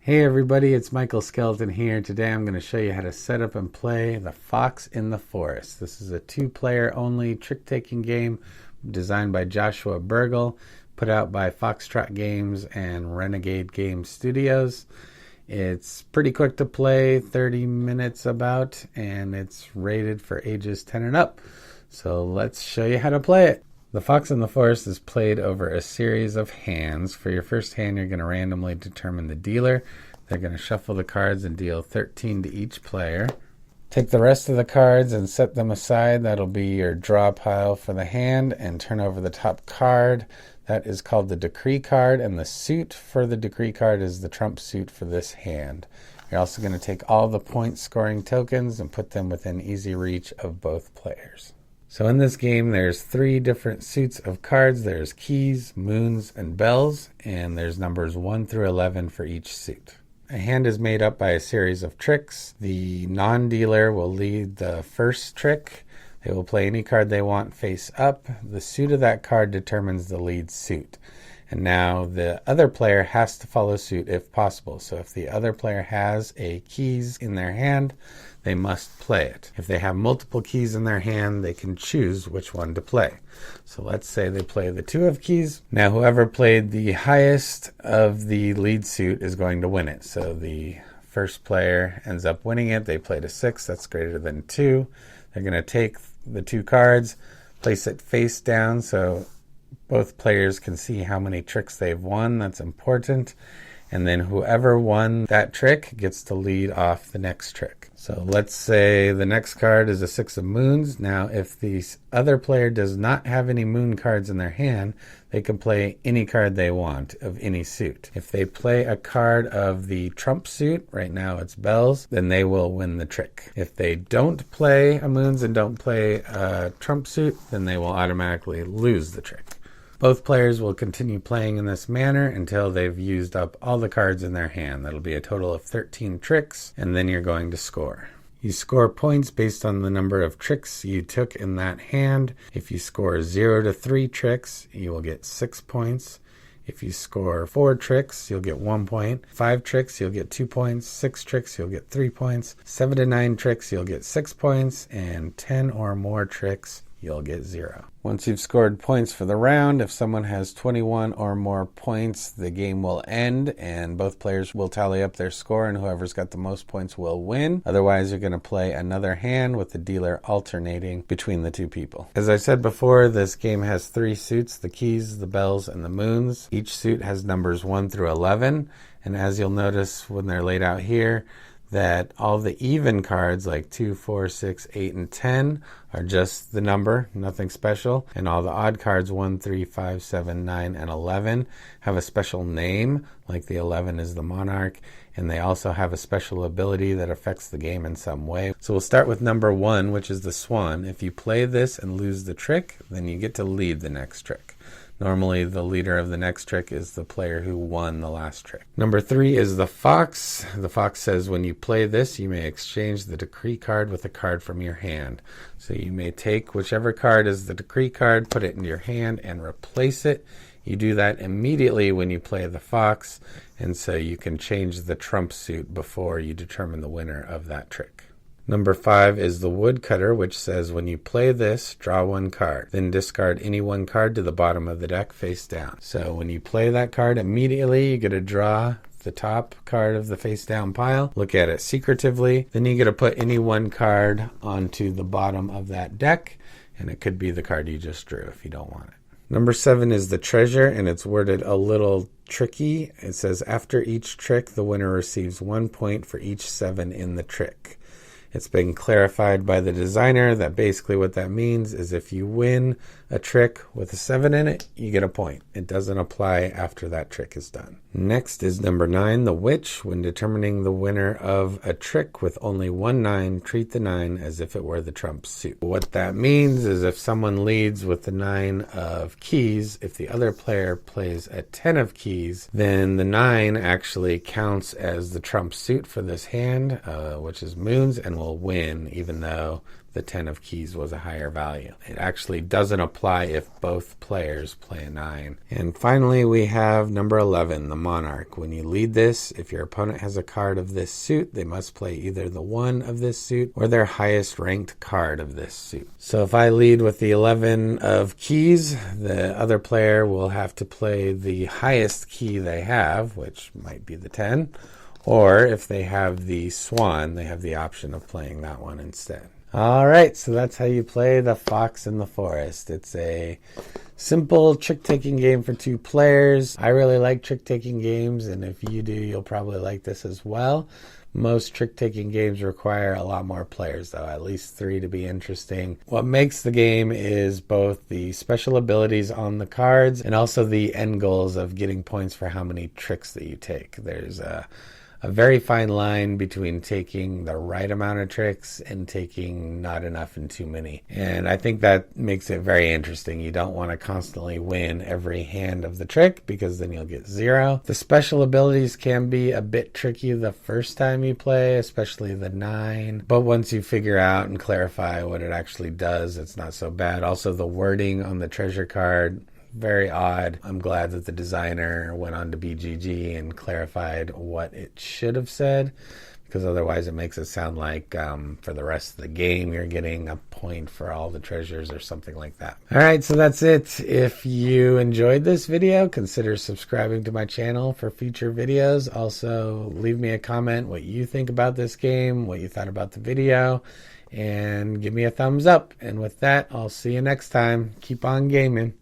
Hey everybody, it's MyklSkeleton here. Today I'm going to show you how to set up and play The Fox in the Forest. This is a two-player only trick-taking game designed by Joshua Buergel, put out by Foxtrot Games and Renegade Game Studios. It's pretty quick to play, 30 minutes about, and it's rated for ages 10 and up. So let's show you how to play it. The Fox in the Forest is played over a series of hands. For your first hand, you're going to randomly determine the dealer. They're going to shuffle the cards and deal 13 to each player. Take the rest of the cards and set them aside. That'll be your draw pile for the hand, and turn over the top card. That is called the decree card, and the suit for the decree card is the trump suit for this hand. You're also going to take all the point scoring tokens and put them within easy reach of both players. So in this game, there's 3 different suits of cards. There's keys, moons, and bells, and there's numbers 1 through 11 for each suit. A hand is made up by a series of tricks. The non-dealer will lead the first trick. They will play any card they want face up. The suit of that card determines the lead suit. And now the other player has to follow suit if possible. So if the other player has a keys in their hand, they must play it. If they have multiple keys in their hand, they can choose which one to play. So let's say they play the 2 of keys. Now whoever played the highest of the lead suit is going to win it. So the first player ends up winning it. They played a 6, that's greater than 2. They're going to take the 2 cards, place it face down so both players can see how many tricks they've won. That's important. And then whoever won that trick gets to lead off the next trick. So let's say the next card is a 6 of moons. Now, if the other player does not have any moon cards in their hand, they can play any card they want of any suit. If they play a card of the trump suit, right now it's bells, then they will win the trick. If they don't play a moons and don't play a trump suit, then they will automatically lose the trick. Both players will continue playing in this manner until they've used up all the cards in their hand. That'll be a total of 13 tricks, and then you're going to score. You score points based on the number of tricks you took in that hand. If you score 0 to 3 tricks, you will get 6 points. If you score 4 tricks, you'll get 1 point. 5 tricks, you'll get 2 points. 6 tricks, you'll get 3 points. 7 to 9 tricks, you'll get 6 points. And 10 or more tricks, you'll get 0. Once you've scored points for the round, if someone has 21 or more points, the game will end and both players will tally up their score, and whoever's got the most points will win. Otherwise, you're going to play another hand with the dealer alternating between the 2 people. As I said before, this game has 3 suits: the keys, the bells, and the moons. Each suit has numbers 1 through 11, and as you'll notice when they're laid out here, that all the even cards like 2, 4, 6, 8, and 10 are just the number, nothing special. And all the odd cards 1, 3, 5, 7, 9, and 11 have a special name, like the 11 is the Monarch, and they also have a special ability that affects the game in some way. So we'll start with number 1, which is the Swan. If you play this and lose the trick, then you get to lead the next trick. Normally, the leader of the next trick is the player who won the last trick. Number 3 is the Fox. The Fox says when you play this, you may exchange the decree card with a card from your hand. So you may take whichever card is the decree card, put it in your hand, and replace it. You do that immediately when you play the Fox, and so you can change the trump suit before you determine the winner of that trick. Number 5 is the Woodcutter, which says when you play this, draw 1 card. Then discard any 1 card to the bottom of the deck face down. So when you play that card, immediately you get to draw the top card of the face down pile, look at it secretively, then you get to put any 1 card onto the bottom of that deck, and it could be the card you just drew if you don't want it. Number 7 is the Treasure, and it's worded a little tricky. It says after each trick, the winner receives 1 point for each 7 in the trick. It's been clarified by the designer that basically what that means is if you win a trick with a 7 in it, you get a point. It doesn't apply after that trick is done. Next is number 9, the Witch. When determining the winner of a trick with only 1 9, treat the 9 as if it were the trump suit. What that means is if someone leads with the 9 of keys, if the other player plays a 10 of keys, then the 9 actually counts as the trump suit for this hand, which is moons, and will win even though the 10 of keys was a higher value. It actually doesn't apply if both players play a 9. And finally, we have number 11, the Monarch. When you lead this, if your opponent has a card of this suit, they must play either the 1 of this suit or their highest ranked card of this suit. So if I lead with the 11 of keys, the other player will have to play the highest key they have, which might be the 10. Or if they have the Swan, they have the option of playing that one instead. All right, so that's how you play the Fox in the Forest. It's a simple trick-taking game for 2 players. I really like trick-taking games, and if you do, you'll probably like this as well. Most trick-taking games require a lot more players, though, at least 3 to be interesting. What makes the game is both the special abilities on the cards and also the end goals of getting points for how many tricks that you take. There's a very fine line between taking the right amount of tricks and taking not enough and too many. And I think that makes it very interesting. You don't want to constantly win every hand of the trick because then you'll get 0. The special abilities can be a bit tricky the first time you play, especially the 9. But once you figure out and clarify what it actually does, it's not so bad. Also, the wording on the treasure card, very odd. I'm glad that the designer went on to BGG and clarified what it should have said, because otherwise it makes it sound like for the rest of the game you're getting a point for all the treasures or something like that. All right, so that's it. If you enjoyed this video, consider subscribing to my channel for future videos. Also, leave me a comment what you think about this game, what you thought about the video, and give me a thumbs up. And with that, I'll see you next time. Keep on gaming.